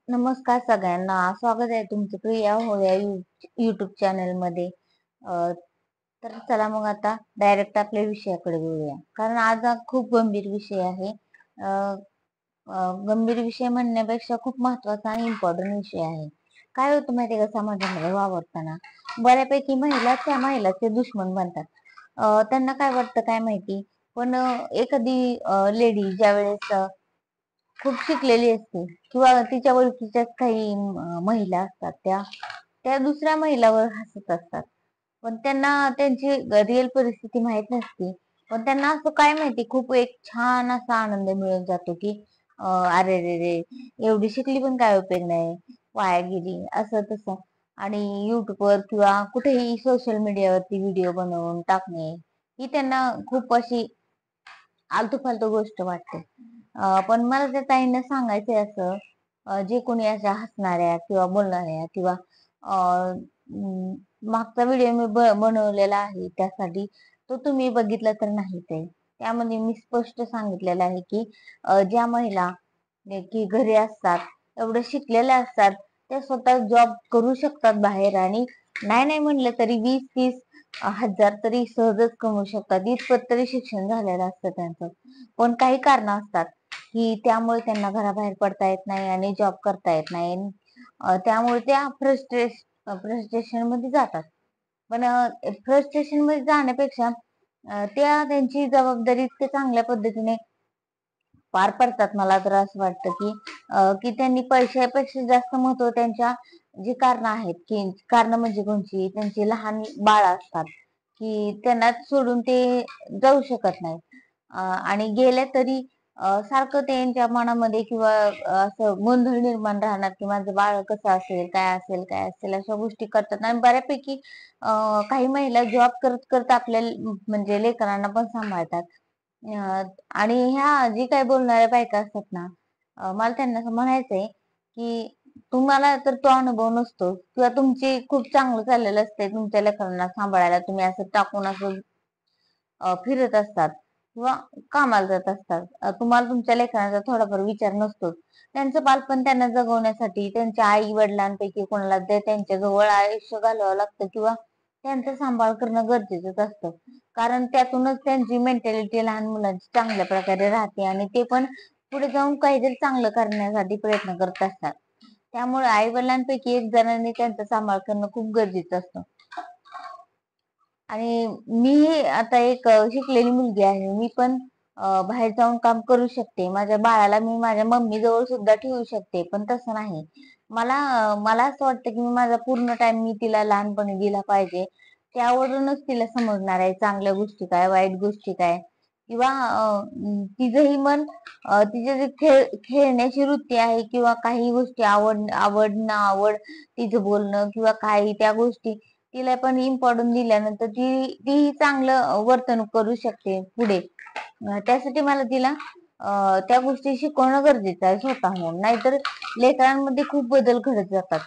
नमस्कार सगळ्यांना. स्वागत आहे तुमचं प्रिया होया युट्यूब चॅनल मध्ये. तर चला मग आता डायरेक्ट आपल्या विषयाकडे बोलूया, कारण आज हा खूप गंभीर विषय आहे. अ, गंभीर विषय म्हणण्यापेक्षा खूप महत्वाचा आणि इम्पॉर्टंट विषय आहे. काय होतं माहितीये का, समाजामध्ये वावरताना बऱ्यापैकी महिला त्या महिलाचे दुश्मन बनतात. त्यांना काय वाटतं काय माहिती, पण एखादी लेडी ज्या वेळेस खूप शिकलेली असते किंवा तिच्या ओळखीच्याच काही महिला असतात, त्या त्या दुसऱ्या महिलावर हसत असतात. पण त्यांना त्यांची रिअल परिस्थिती माहित नसते. पण त्यांना असं काय माहिती, खूप एक छान असा आनंद मिळत जातो की अरे रे रे, एवढी शिकली पण काय उपयोग नाही, वाया गेली, असं तसं. आणि युट्यूबवर किंवा कुठेही सोशल मीडियावरती व्हिडिओ बनवून टाकणे ही त्यांना खूप अशी आलतू फालतू गोष्ट वाटते. पण मला त्या ताईंना सांगायचंय असं, जे कोणी अशा हसणाऱ्या किंवा बोलणाऱ्या किंवा मागचा व्हिडिओ मी बनवलेला आहे त्यासाठी, तो तुम्ही बघितला तर नाहीच आहे. त्यामध्ये मी स्पष्ट सांगितलेलं आहे की ज्या महिला की घरी असतात, एवढे शिकलेल्या असतात, त्या स्वतः जॉब करू शकतात बाहेर, आणि नाही नाही म्हणलं तरी 20-30 हजार तरी सहजच कमवू शकतात. इतपत तरी शिक्षण झालेलं असतं त्यांचं. पण काही कारण असतात की त्यामुळे त्यांना घराबाहेर पडता येत नाही आणि जॉब करता येत नाही. त्यामुळे त्या फ्रस्ट्रेशन मध्ये जातात. पण फ्रस्ट्रेशन मध्ये जाण्यापेक्षा त्या त्यांची जबाबदारी इतक्या चांगल्या पद्धतीने पार पडतात. मला तर असं वाटतं की की त्यांनी पैशापेक्षा जास्त महत्व त्यांच्या जी कारण आहेत, की कारण म्हणजे कोणची, त्यांची लहान बाळ असतात की त्यांना सोडून ते जाऊ शकत नाहीत. आणि गेल्या तरी सारखं त्यांच्या मनामध्ये किंवा असं गोंधळ निर्माण राहणार की माझं बाळ कसं असेल, काय असेल, काय असेल, अशा गोष्टी करतात. आणि बऱ्यापैकी काही महिला जॉब करत करत आपल्या म्हणजे लेकरांना पण सांभाळतात. आणि ह्या जी काही बोलणाऱ्या बायका असतात ना, मला त्यांना असं म्हणायचंय की तुम्हाला तर तो अनुभव नसतो किंवा तुमची खूप चांगलं चाललेलं असते, तुमच्या लेकरांना सांभाळायला तुम्ही असं टाकून असं फिरत असतात किंवा कामाला जात असतात. तुम्हाला तुमच्या लेकरांचा थोडाफार विचार नसतोच. त्यांचं बालपण त्यांना जगवण्यासाठी त्यांच्या आई वडिलांपैकी कोणाला त्यांच्या जवळ आयुष्य घालवावं लागतं किंवा त्यांचा सांभाळ करणं गरजेचंच असतं. कारण त्यातूनच त्यांची मेंटॅलिटी लहान मुलांची चांगल्या प्रकारे राहते आणि ते पण पुढे जाऊन काहीतरी चांगलं करण्यासाठी प्रयत्न करत असतात. त्यामुळे आई वडिलांपैकी एक जणांनी त्यांचा सांभाळ करणं खूप गरजेचं असतं. आणि मी आता एक शिकलेली मुलगी आहे. मी पण बाहेर जाऊन काम करू शकते. माझ्या बाळाला मी माझ्या मम्मी जवळ सुद्धा ठेवू शकते. पण तसं नाही. मला असं वाटतं की मी माझा पूर्ण टाइम मी तिला लहानपणी दिला पाहिजे. त्यावरूनच तिला समजणार आहे चांगल्या गोष्टी काय, वाईट गोष्टी काय, किंवा तिचंही मन तिचे जे खेळण्याची वृत्ती आहे किंवा काही गोष्टी आवड ना आवड, तिचं बोलणं किंवा काही त्या गोष्टी तिला पण इम्पॉर्टन्स दिल्यानंतर तीही चांगलं वर्तणूक करू शकते पुढे. त्यासाठी मला तिला त्या गोष्टी शिकवणं गरजेचं आहे स्वतःहून. नाहीतर लेकरांमध्ये खूप बदल घडत जातात.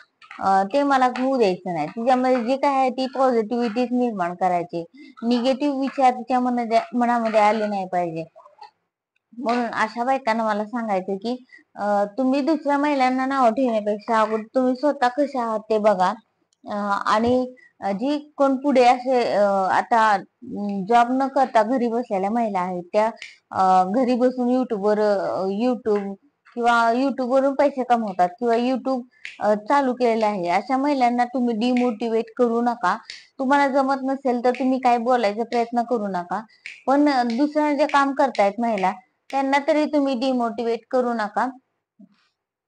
ते मला होऊ द्यायचं नाही. तिच्यामध्ये जे काय आहे ती पॉझिटिव्हिटीच निर्माण करायची. निगेटिव्ह विचार तिच्या मनामध्ये आले नाही पाहिजे. म्हणून अशा बायकांना मला सांगायचं की तुम्ही दुसऱ्या महिलांना नाव ठेवण्यापेक्षा अगोदर तुम्ही स्वतः कसे आहात ते बघा. आणि जी कोण पुढे असे आता जॉब न करता घरी बसलेल्या महिला आहेत, त्या घरी बसून युट्यूब किंवा युट्यूब वरून पैसे कमवतात किंवा युट्यूब चालू केलेलं आहे, अशा महिलांना तुम्ही डिमोटिवेट करू नका. तुम्हाला जमत नसेल तर तुम्ही काय बोलायचा प्रयत्न करू नका. पण दुसऱ्या जे काम करतायत महिला, त्यांना तरी तुम्ही डिमोटिवेट करू नका.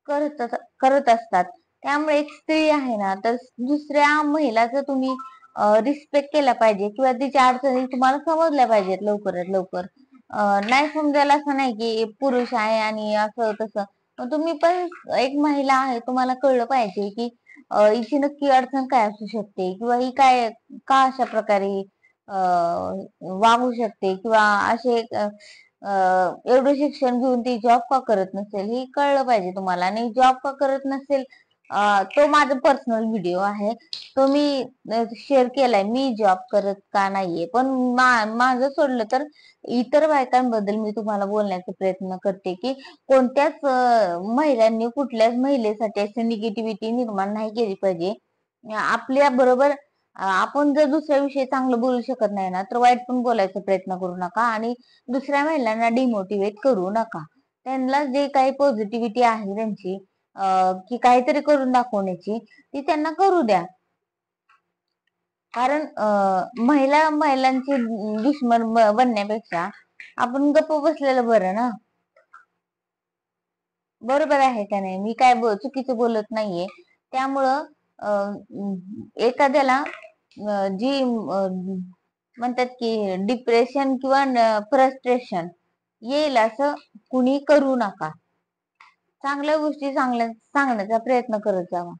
करत करत असतात. त्यामुळे एक स्त्री आहे ना, तर दुसऱ्या महिलाचा तुम्ही रिस्पेक्ट केला पाहिजे किंवा तिच्या अडचणी तुम्हाला समजल्या पाहिजेत लवकरात लवकर. नाही समजायला असं नाही की पुरुष आहे आणि असं तसं. मग तुम्ही पण एक महिला आहे, तुम्हाला कळलं पाहिजे की हिची नक्की अडचण काय असू शकते किंवा ही काय का अशा प्रकारे वागू शकते किंवा असे एवढं शिक्षण घेऊन ती जॉब का करत नसेल, हे कळलं पाहिजे तुम्हाला. आणि जॉब का करत नसेल तो माझा पर्सनल व्हिडिओ आहे, तो मी शेअर केलाय. मी जॉब करत का नाहीये, पण माझं सोडलं तर इतर बायकांबद्दल मी तुम्हाला बोलण्याचा प्रयत्न करते की कोणत्याच महिलांनी कुठल्याच महिलेसाठी अशी निगेटिव्हिटी निर्माण नाही केली पाहिजे. आपल्या बरोबर आपण जर दुसऱ्याविषयी चांगलं बोलू शकत नाही ना, तर वाईट पण बोलायचा प्रयत्न करू नका आणि दुसऱ्या महिलांना डिमोटिवेट करू नका. त्यांना जे काही पॉझिटिव्हिटी आहे त्यांची की काहीतरी करून दाखवण्याची, ती त्यांना करू द्या. कारण महिलांची दुश्मन बनण्यापेक्षा आपण गप्प बसलेलं बरं ना. बरोबर आहे का नाही? मी काय चुकीचं बोलत नाहीये. त्यामुळं एखाद्याला जी म्हणतात की डिप्रेशन किंवा फ्रस्ट्रेशन येईल असं कुणी करू नका. चांगल्या गोष्टी सांगण्याचा प्रयत्न करत जावा.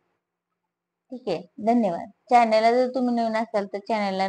ठीक आहे. धन्यवाद. चॅनलला जर तुम्ही नवीन असाल तर चॅनलला